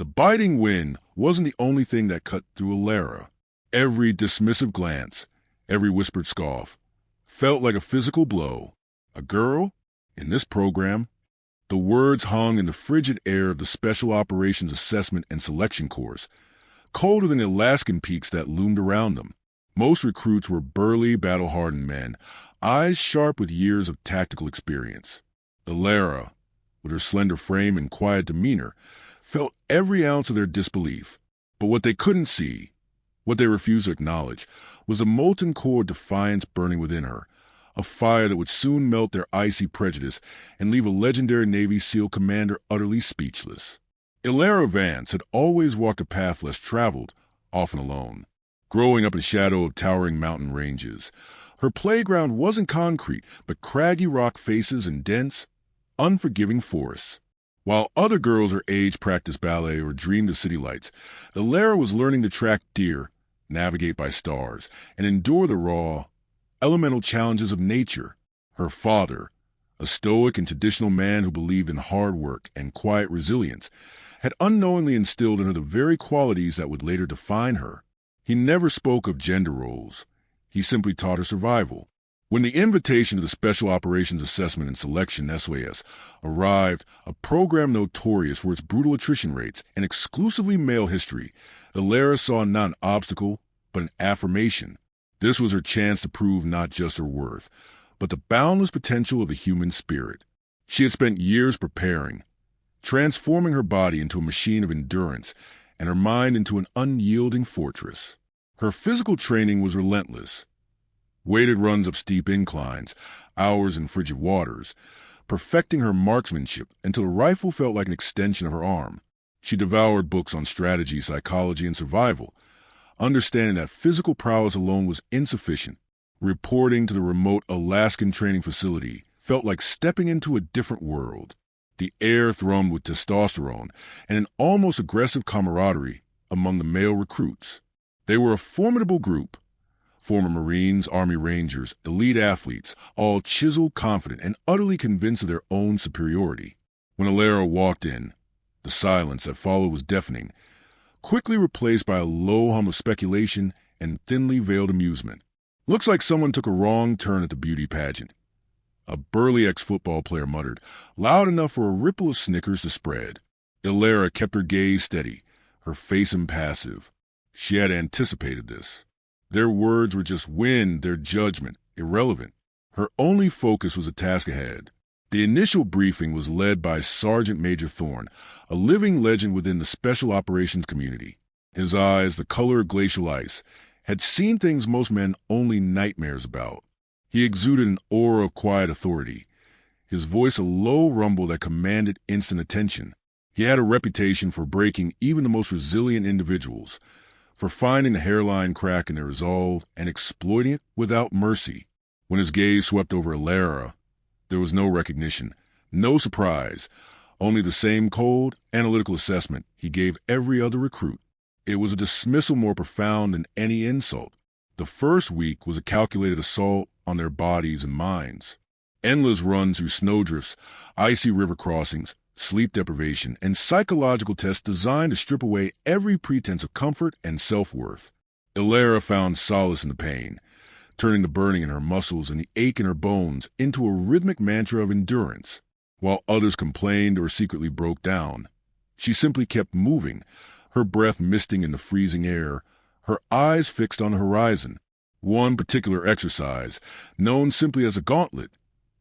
The biting wind wasn't the only thing that cut through Alara. Every dismissive glance, every whispered scoff, felt like a physical blow. A girl? In this program? The words hung in the frigid air of the Special Operations Assessment and Selection course, colder than the Alaskan peaks that loomed around them. Most recruits were burly, battle-hardened men, eyes sharp with years of tactical experience. Alara, with her slender frame and quiet demeanor, felt every ounce of their disbelief. But what they couldn't see, what they refused to acknowledge, was a molten core of defiance burning within her, a fire that would soon melt their icy prejudice and leave a legendary Navy SEAL commander utterly speechless. Alara Vance had always walked a path less traveled, often alone. Growing up in the shadow of towering mountain ranges, her playground wasn't concrete, but craggy rock faces and dense, unforgiving forests. While other girls her age practiced ballet or dreamed of city lights, Alara was learning to track deer, navigate by stars, and endure the raw, elemental challenges of nature. Her father, a stoic and traditional man who believed in hard work and quiet resilience, had unknowingly instilled in her the very qualities that would later define her. He never spoke of gender roles. He simply taught her survival. When the invitation to the Special Operations Assessment and Selection (SOAS) arrived, a program notorious for its brutal attrition rates and exclusively male history, Alara saw not an obstacle, but an affirmation. This was her chance to prove not just her worth, but the boundless potential of the human spirit. She had spent years preparing, transforming her body into a machine of endurance and her mind into an unyielding fortress. Her physical training was relentless. Weighted runs up steep inclines, hours in frigid waters, perfecting her marksmanship until a rifle felt like an extension of her arm. She devoured books on strategy, psychology, and survival, understanding that physical prowess alone was insufficient. Reporting to the remote Alaskan training facility felt like stepping into a different world. The air thrummed with testosterone and an almost aggressive camaraderie among the male recruits. They were a formidable group. Former Marines, Army Rangers, elite athletes, all chiseled, confident, and utterly convinced of their own superiority. When Alara walked in, the silence that followed was deafening, quickly replaced by a low hum of speculation and thinly veiled amusement. "Looks like someone took a wrong turn at the beauty pageant," a burly ex-football player muttered, loud enough for a ripple of snickers to spread. Alara kept her gaze steady, her face impassive. She had anticipated this. Their words were just wind, their judgment irrelevant. Her only focus was the task ahead. The initial briefing was led by Sergeant Major Thorne, a living legend within the Special Operations community. His eyes, the color of glacial ice, had seen things most men only nightmares about. He exuded an aura of quiet authority, his voice a low rumble that commanded instant attention. He had a reputation for breaking even the most resilient individuals, for finding the hairline crack in their resolve and exploiting it without mercy. When his gaze swept over Alara, there was no recognition, no surprise, only the same cold, analytical assessment he gave every other recruit. It was a dismissal more profound than any insult. The first week was a calculated assault on their bodies and minds. Endless runs through snowdrifts, icy river crossings, sleep deprivation, and psychological tests designed to strip away every pretense of comfort and self-worth. Alara found solace in the pain, turning the burning in her muscles and the ache in her bones into a rhythmic mantra of endurance. While others complained or secretly broke down, she simply kept moving, her breath misting in the freezing air, her eyes fixed on the horizon. One particular exercise, known simply as a gauntlet,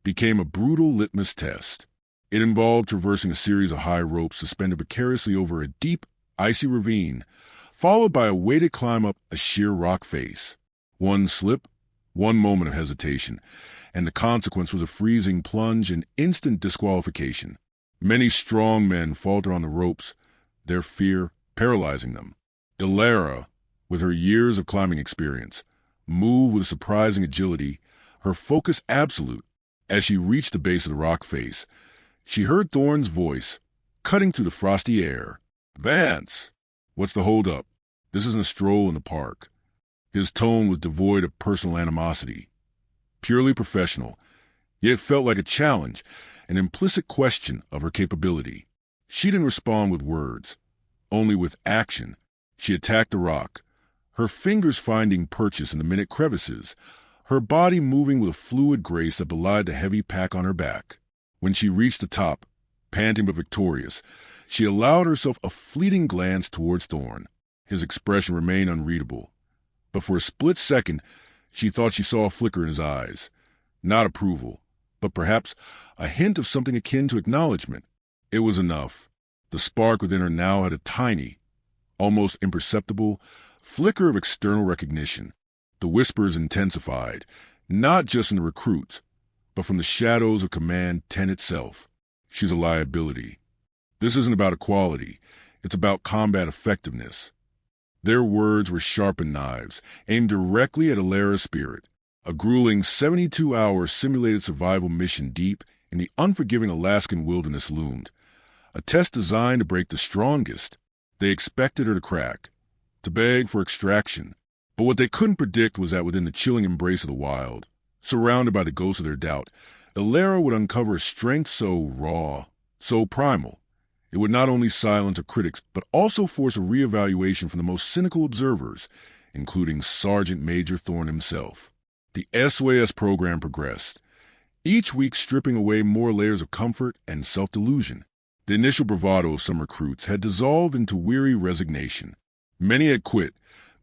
became a brutal litmus test. It involved traversing a series of high ropes suspended precariously over a deep, icy ravine, followed by a weighted climb up a sheer rock face. One slip, one moment of hesitation, and the consequence was a freezing plunge and instant disqualification. Many strong men falter on the ropes, their fear paralyzing them. Alara, with her years of climbing experience, moved with surprising agility, her focus absolute. As she reached the base of the rock face, she heard Thorne's voice, cutting through the frosty air. "Vance, what's the holdup? This isn't a stroll in the park." His tone was devoid of personal animosity, purely professional, yet felt like a challenge, an implicit question of her capability. She didn't respond with words, only with action. She attacked the rock, her fingers finding purchase in the minute crevices, her body moving with a fluid grace that belied the heavy pack on her back. When she reached the top, panting but victorious, she allowed herself a fleeting glance towards Thorn. His expression remained unreadable, but for a split second, she thought she saw a flicker in his eyes. Not approval, but perhaps a hint of something akin to acknowledgement. It was enough. The spark within her now had a tiny, almost imperceptible, flicker of external recognition. The whispers intensified, not just in the recruits, but from the shadows of Command 10 itself. She's a liability. This isn't about equality. It's about combat effectiveness. Their words were sharpened knives, aimed directly at Alara's spirit. A grueling 72-hour simulated survival mission deep in the unforgiving Alaskan wilderness loomed. A test designed to break the strongest. They expected her to crack, to beg for extraction. But what they couldn't predict was that within the chilling embrace of the wild, surrounded by the ghosts of their doubt, Alara would uncover a strength so raw, so primal. It would not only silence her critics, but also force a reevaluation from the most cynical observers, including Sergeant Major Thorne himself. The SOS program progressed, each week stripping away more layers of comfort and self-delusion. The initial bravado of some recruits had dissolved into weary resignation. Many had quit,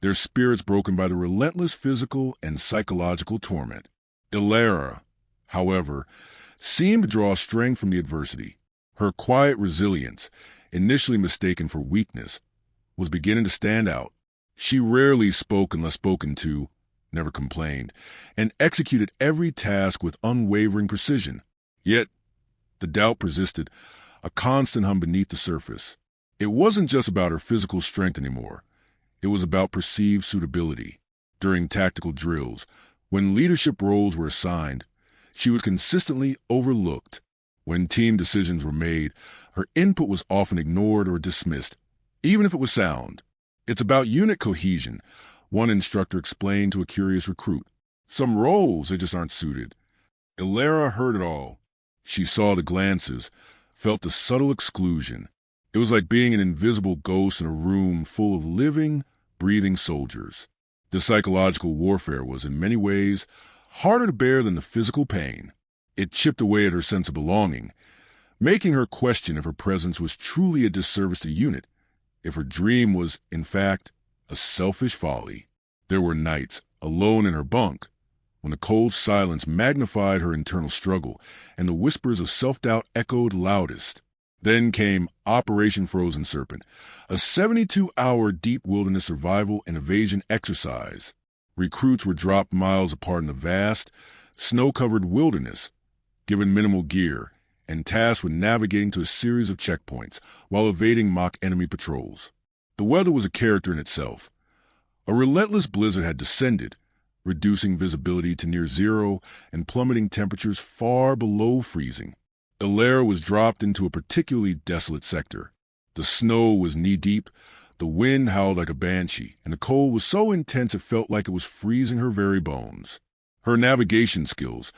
their spirits broken by the relentless physical and psychological torment. Alara, however, seemed to draw strength from the adversity. Her quiet resilience, initially mistaken for weakness, was beginning to stand out. She rarely spoke unless spoken to, never complained, and executed every task with unwavering precision. Yet, the doubt persisted, a constant hum beneath the surface. It wasn't just about her physical strength anymore. It was about perceived suitability. During tactical drills, when leadership roles were assigned, she was consistently overlooked. When team decisions were made, her input was often ignored or dismissed, even if it was sound. It's about unit cohesion, one instructor explained to a curious recruit. Some roles, they just aren't suited. Alara heard it all. She saw the glances, felt the subtle exclusion. It was like being an invisible ghost in a room full of living, breathing soldiers. The psychological warfare was, in many ways, harder to bear than the physical pain. It chipped away at her sense of belonging, making her question if her presence was truly a disservice to the unit, if her dream was, in fact, a selfish folly. There were nights, alone in her bunk, when the cold silence magnified her internal struggle and the whispers of self-doubt echoed loudest. Then came Operation Frozen Serpent, a 72-hour deep wilderness survival and evasion exercise. Recruits were dropped miles apart in the vast, snow-covered wilderness, given minimal gear, and tasked with navigating to a series of checkpoints while evading mock enemy patrols. The weather was a character in itself. A relentless blizzard had descended, reducing visibility to near zero and plummeting temperatures far below freezing. Alara was dropped into a particularly desolate sector. The snow was knee-deep, the wind howled like a banshee, and the cold was so intense it felt like it was freezing her very bones. Her navigation skills,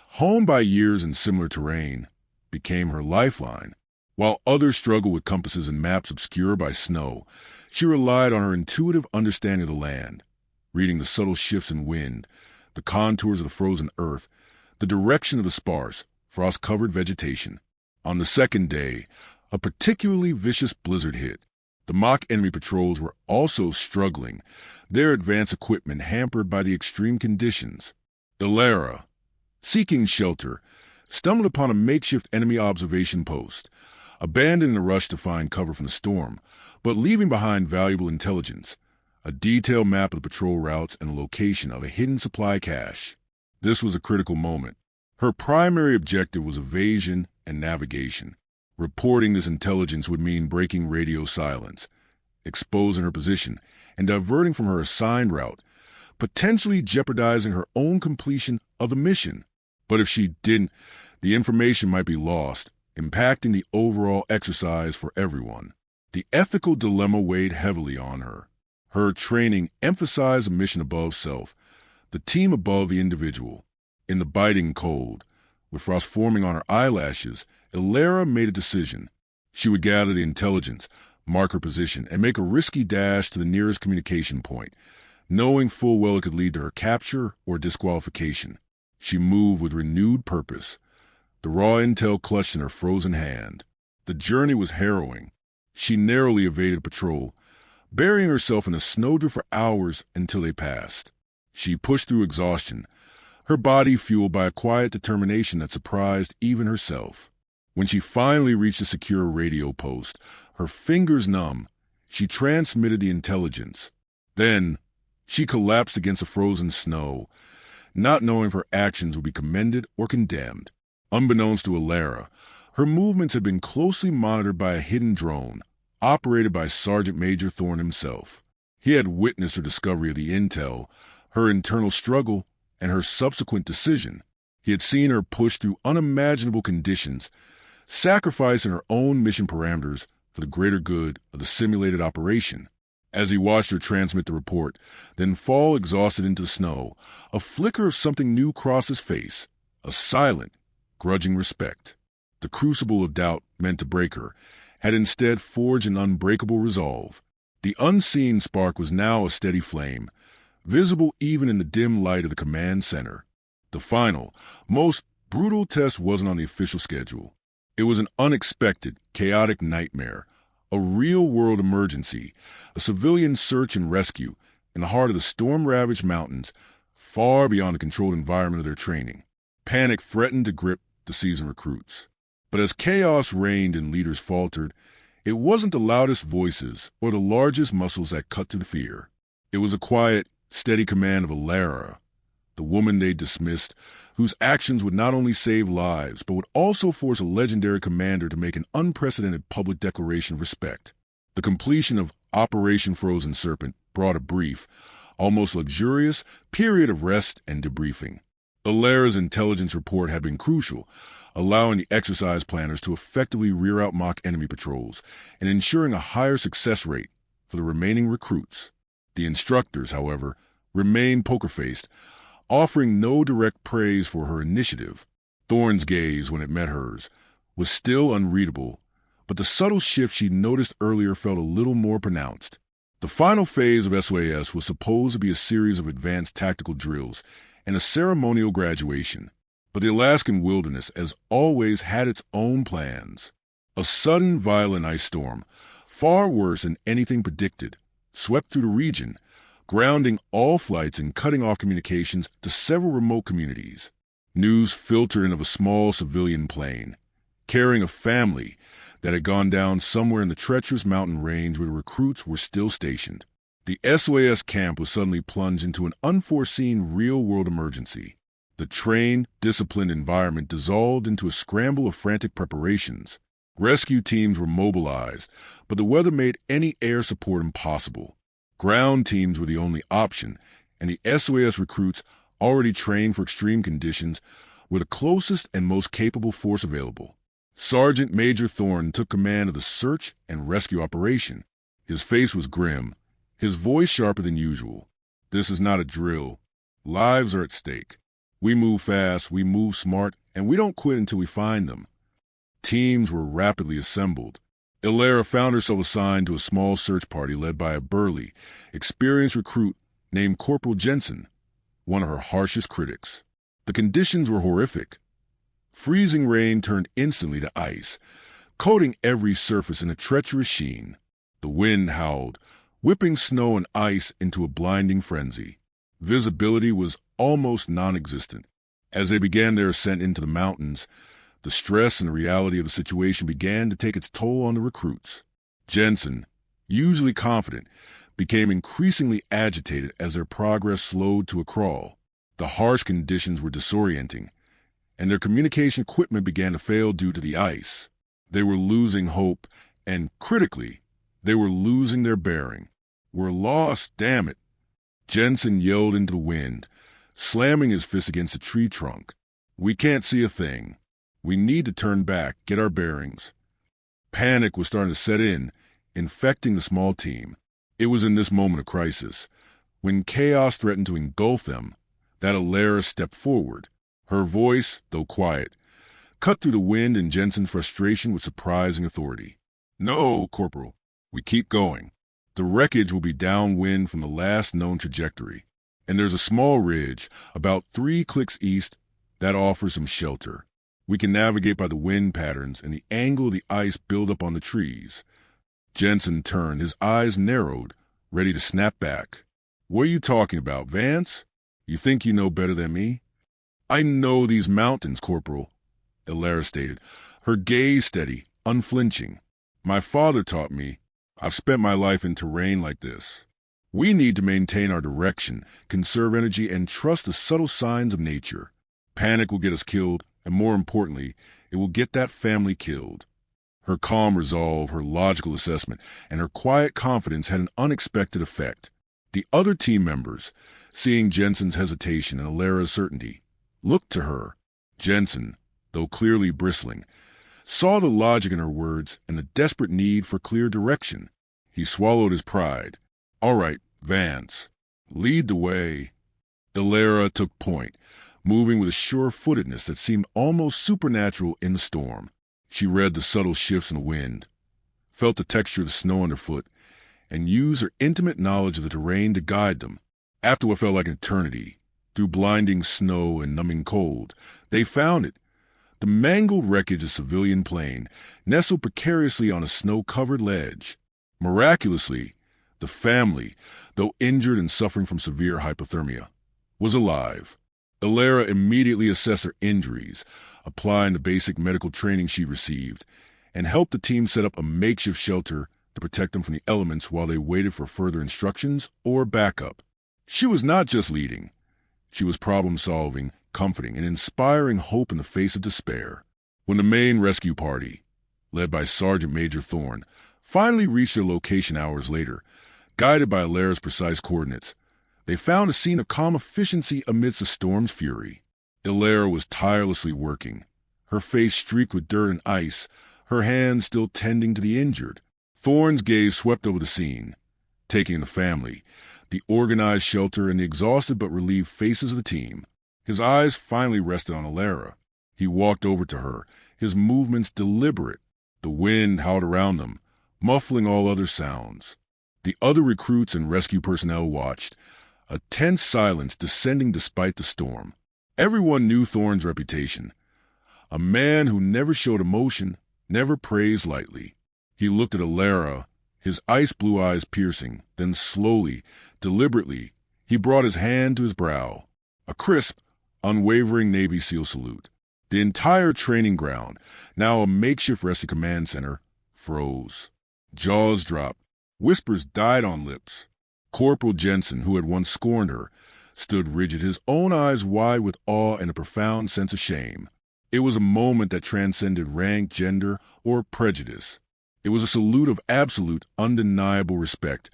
honed by years in similar terrain, became her lifeline. While others struggled with compasses and maps obscured by snow, she relied on her intuitive understanding of the land, reading the subtle shifts in wind, the contours of the frozen earth, the direction of the sparse, frost-covered vegetation. On the second day, a particularly vicious blizzard hit. The mock enemy patrols were also struggling, their advanced equipment hampered by the extreme conditions. Alara, seeking shelter, stumbled upon a makeshift enemy observation post, abandoned in a rush to find cover from the storm, but leaving behind valuable intelligence, a detailed map of the patrol routes and the location of a hidden supply cache. This was a critical moment. Her primary objective was evasion and navigation. Reporting this intelligence would mean breaking radio silence, exposing her position, and diverting from her assigned route, potentially jeopardizing her own completion of the mission. But if she didn't, the information might be lost, impacting the overall exercise for everyone. The ethical dilemma weighed heavily on her. Her training emphasized the mission above self, the team above the individual. In the biting cold, with frost forming on her eyelashes, Alara made a decision. She would gather the intelligence, mark her position, and make a risky dash to the nearest communication point, knowing full well it could lead to her capture or disqualification. She moved with renewed purpose, the raw intel clutched in her frozen hand. The journey was harrowing. She narrowly evaded patrol, burying herself in a snowdrift for hours until they passed. She pushed through exhaustion, her body fueled by a quiet determination that surprised even herself. When she finally reached a secure radio post, her fingers numb, she transmitted the intelligence. Then, she collapsed against the frozen snow, not knowing if her actions would be commended or condemned. Unbeknownst to Alara, her movements had been closely monitored by a hidden drone, operated by Sergeant Major Thorne himself. He had witnessed her discovery of the intel, her internal struggle, and her subsequent decision. He had seen her push through unimaginable conditions, sacrificing her own mission parameters for the greater good of the simulated operation. As he watched her transmit the report, then fall exhausted into the snow, a flicker of something new crossed his face, a silent, grudging respect. The crucible of doubt meant to break her had instead forged an unbreakable resolve. The unseen spark was now a steady flame, visible even in the dim light of the command center. The final, most brutal test wasn't on the official schedule. It was an unexpected, chaotic nightmare, a real-world emergency, a civilian search and rescue in the heart of the storm-ravaged mountains, far beyond the controlled environment of their training. Panic threatened to grip the seasoned recruits. But as chaos reigned and leaders faltered, it wasn't the loudest voices or the largest muscles that cut to the fear. It was a quiet, steady command of Alara, the woman they dismissed, whose actions would not only save lives, but would also force a legendary commander to make an unprecedented public declaration of respect. The completion of Operation Frozen Serpent brought a brief, almost luxurious, period of rest and debriefing. Alara's intelligence report had been crucial, allowing the exercise planners to effectively rear out mock enemy patrols and ensuring a higher success rate for the remaining recruits. The instructors, however, remained poker-faced, offering no direct praise for her initiative. Thorne's gaze, when it met hers, was still unreadable, but the subtle shift she'd noticed earlier felt a little more pronounced. The final phase of SOAS was supposed to be a series of advanced tactical drills and a ceremonial graduation, but the Alaskan wilderness, as always, had its own plans. A sudden, violent ice storm, far worse than anything predicted, swept through the region, grounding all flights and cutting off communications to several remote communities. News filtered in of a small civilian plane, carrying a family that had gone down somewhere in the treacherous mountain range where the recruits were still stationed. The SOAS camp was suddenly plunged into an unforeseen real-world emergency. The trained, disciplined environment dissolved into a scramble of frantic preparations. Rescue teams were mobilized, but the weather made any air support impossible. Ground teams were the only option, and the SOAS recruits, already trained for extreme conditions, were the closest and most capable force available. Sergeant Major Thorne took command of the search and rescue operation. His face was grim, his voice sharper than usual. This is not a drill. Lives are at stake. We move fast, we move smart, and we don't quit until we find them. Teams were rapidly assembled. Alara found herself assigned to a small search party led by a burly, experienced recruit named Corporal Jensen, one of her harshest critics. The conditions were horrific. Freezing rain turned instantly to ice, coating every surface in a treacherous sheen. The wind howled, whipping snow and ice into a blinding frenzy. Visibility was almost non-existent. As they began their ascent into the mountains, the stress and the reality of the situation began to take its toll on the recruits. Jensen, usually confident, became increasingly agitated as their progress slowed to a crawl. The harsh conditions were disorienting, and their communication equipment began to fail due to the ice. They were losing hope, and, critically, they were losing their bearing. "We're lost, damn it!" Jensen yelled into the wind, slamming his fist against a tree trunk. "We can't see a thing. We need to turn back, get our bearings." Panic was starting to set in, infecting the small team. It was in this moment of crisis, when chaos threatened to engulf them, that Alara stepped forward. Her voice, though quiet, cut through the wind and Jensen's frustration with surprising authority. "No, Corporal. We keep going. The wreckage will be downwind from the last known trajectory, and there's a small ridge about 3 clicks east that offers some shelter. We can navigate by the wind patterns and the angle of the ice build up on the trees. Jensen turned, his eyes narrowed, ready to snap back. What are you talking about, Vance? You think you know better than me? I know these mountains, Corporal, Elara stated, her gaze steady, unflinching. My father taught me. I've spent my life in terrain like this. We need to maintain our direction, conserve energy, and trust the subtle signs of nature. Panic will get us killed, and more importantly, it will get that family killed. Her calm resolve, her logical assessment, and her quiet confidence had an unexpected effect. The other team members, seeing Jensen's hesitation and Alara's certainty, looked to her. Jensen, though clearly bristling, saw the logic in her words and the desperate need for clear direction. He swallowed his pride. All right, Vance, lead the way. Elara took point, moving with a sure-footedness that seemed almost supernatural in the storm. She read the subtle shifts in the wind, felt the texture of the snow underfoot, and used her intimate knowledge of the terrain to guide them. After what felt like an eternity, through blinding snow and numbing cold, they found it. The mangled wreckage of a civilian plane, nestled precariously on a snow-covered ledge. Miraculously, the family, though injured and suffering from severe hypothermia, was alive. Elara immediately assessed her injuries, applying the basic medical training she received, and helped the team set up a makeshift shelter to protect them from the elements while they waited for further instructions or backup. She was not just leading. She was problem-solving, comforting, and inspiring hope in the face of despair. When the main rescue party, led by Sergeant Major Thorne, finally reached their location hours later, guided by Alara's precise coordinates, they found a scene of calm efficiency amidst the storm's fury. Elara was tirelessly working, her face streaked with dirt and ice, her hands still tending to the injured. Thorne's gaze swept over the scene, taking in the family, the organized shelter, and the exhausted but relieved faces of the team. His eyes finally rested on Elara. He walked over to her, his movements deliberate. The wind howled around them, muffling all other sounds. The other recruits and rescue personnel watched, a tense silence descending despite the storm. Everyone knew Thorne's reputation. A man who never showed emotion, never praised lightly. He looked at Elara, his ice-blue eyes piercing, then slowly, deliberately, he brought his hand to his brow. A crisp, unwavering Navy SEAL salute. The entire training ground, now a makeshift rescue command center, froze. Jaws dropped. Whispers died on lips. Corporal Jensen, who had once scorned her, stood rigid, his own eyes wide with awe and a profound sense of shame. It was a moment that transcended rank, gender, or prejudice. It was a salute of absolute, undeniable respect,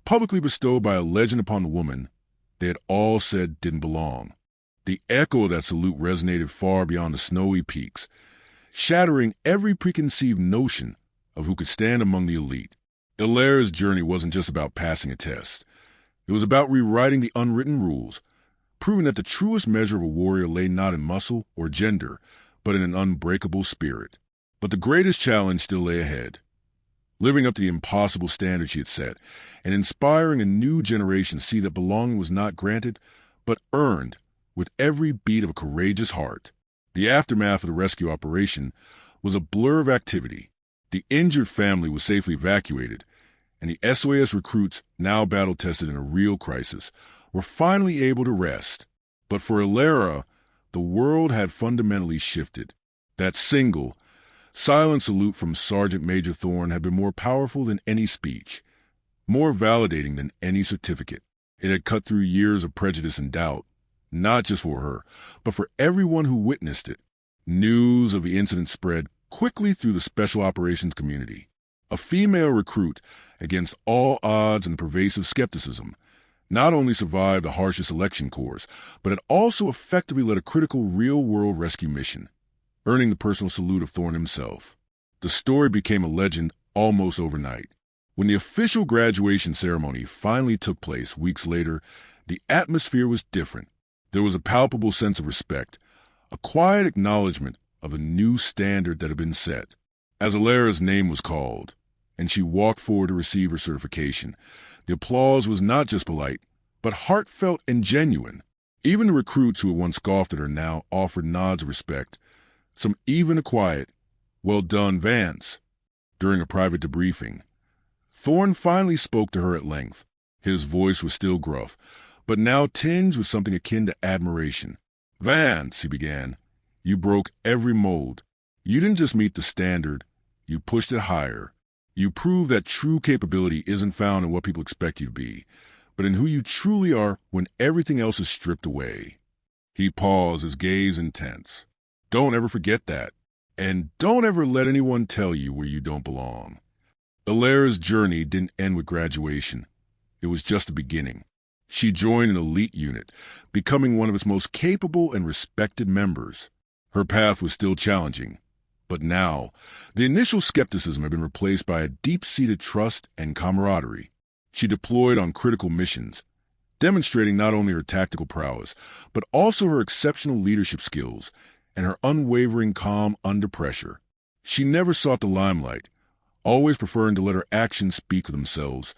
publicly bestowed by a legend upon the woman they had all said didn't belong. The echo of that salute resonated far beyond the snowy peaks, shattering every preconceived notion of who could stand among the elite. Elara's journey wasn't just about passing a test. It was about rewriting the unwritten rules, proving that the truest measure of a warrior lay not in muscle or gender, but in an unbreakable spirit. But the greatest challenge still lay ahead. Living up to the impossible standard she had set, and inspiring a new generation to see that belonging was not granted, but earned with every beat of a courageous heart. The aftermath of the rescue operation was a blur of activity. The injured family was safely evacuated, and the SOS recruits, now battle-tested in a real crisis, were finally able to rest. But for Elara, the world had fundamentally shifted. That single, silent salute from Sergeant Major Thorne had been more powerful than any speech, more validating than any certificate. It had cut through years of prejudice and doubt, not just for her, but for everyone who witnessed it. News of the incident spread quickly through the special operations community. A female recruit, against all odds and pervasive skepticism, not only survived the harshest election course, but had also effectively led a critical real-world rescue mission, earning the personal salute of Thorne himself. The story became a legend almost overnight. When the official graduation ceremony finally took place weeks later, the atmosphere was different. There was a palpable sense of respect, a quiet acknowledgement of a new standard that had been set. As Alara's name was called, and she walked forward to receive her certification. The applause was not just polite, but heartfelt and genuine. Even the recruits who had once scoffed at her now offered nods of respect, some even a quiet, "Well done, Vance." During a private debriefing, Thorne finally spoke to her at length. His voice was still gruff, but now tinged with something akin to admiration. "Vance," he began, "you broke every mold. You didn't just meet the standard, you pushed it higher. You proved that true capability isn't found in what people expect you to be, but in who you truly are when everything else is stripped away." He paused, his gaze intense. "Don't ever forget that. And don't ever let anyone tell you where you don't belong." Alara's journey didn't end with graduation. It was just the beginning. She joined an elite unit, becoming one of its most capable and respected members. Her path was still challenging, but now, the initial skepticism had been replaced by a deep-seated trust and camaraderie. She deployed on critical missions, demonstrating not only her tactical prowess, but also her exceptional leadership skills and her unwavering calm under pressure. She never sought the limelight, always preferring to let her actions speak for themselves,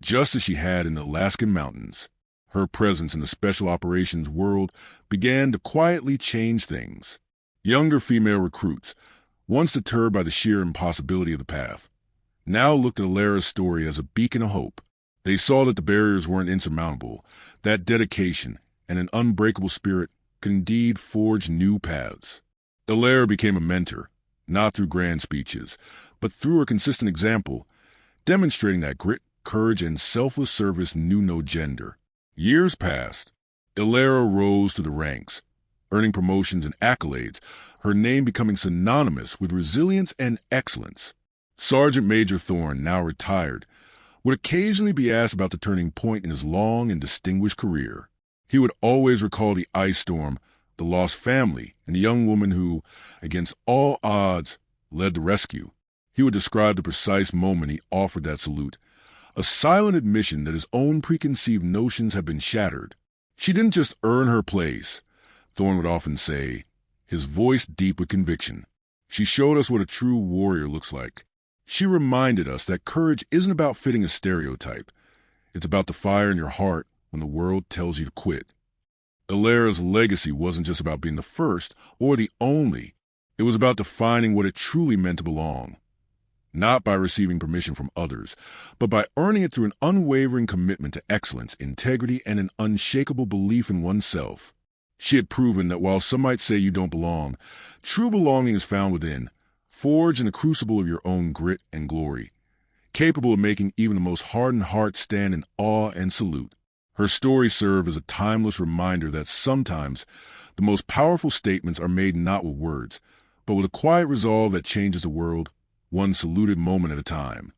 just as she had in the Alaskan mountains. Her presence in the special operations world began to quietly change things. Younger female recruits, once deterred by the sheer impossibility of the path, now looked at Alara's story as a beacon of hope. They saw that the barriers weren't insurmountable, that dedication and an unbreakable spirit could indeed forge new paths. Alara became a mentor, not through grand speeches, but through her consistent example, demonstrating that grit, courage, and selfless service knew no gender. Years passed. Alara rose through the ranks, earning promotions and accolades, her name becoming synonymous with resilience and excellence. Sergeant Major Thorne, now retired, would occasionally be asked about the turning point in his long and distinguished career. He would always recall the ice storm, the lost family, and the young woman who, against all odds, led the rescue. He would describe the precise moment he offered that salute, a silent admission that his own preconceived notions had been shattered. She didn't just earn her place, Thorne would often say, his voice deep with conviction. She showed us what a true warrior looks like. She reminded us that courage isn't about fitting a stereotype. It's about the fire in your heart when the world tells you to quit. Alara's legacy wasn't just about being the first or the only. It was about defining what it truly meant to belong. Not by receiving permission from others, but by earning it through an unwavering commitment to excellence, integrity, and an unshakable belief in oneself. She had proven that while some might say you don't belong, true belonging is found within, forged in the crucible of your own grit and glory, capable of making even the most hardened heart stand in awe and salute. Her story served as a timeless reminder that sometimes the most powerful statements are made not with words, but with a quiet resolve that changes the world, one saluted moment at a time.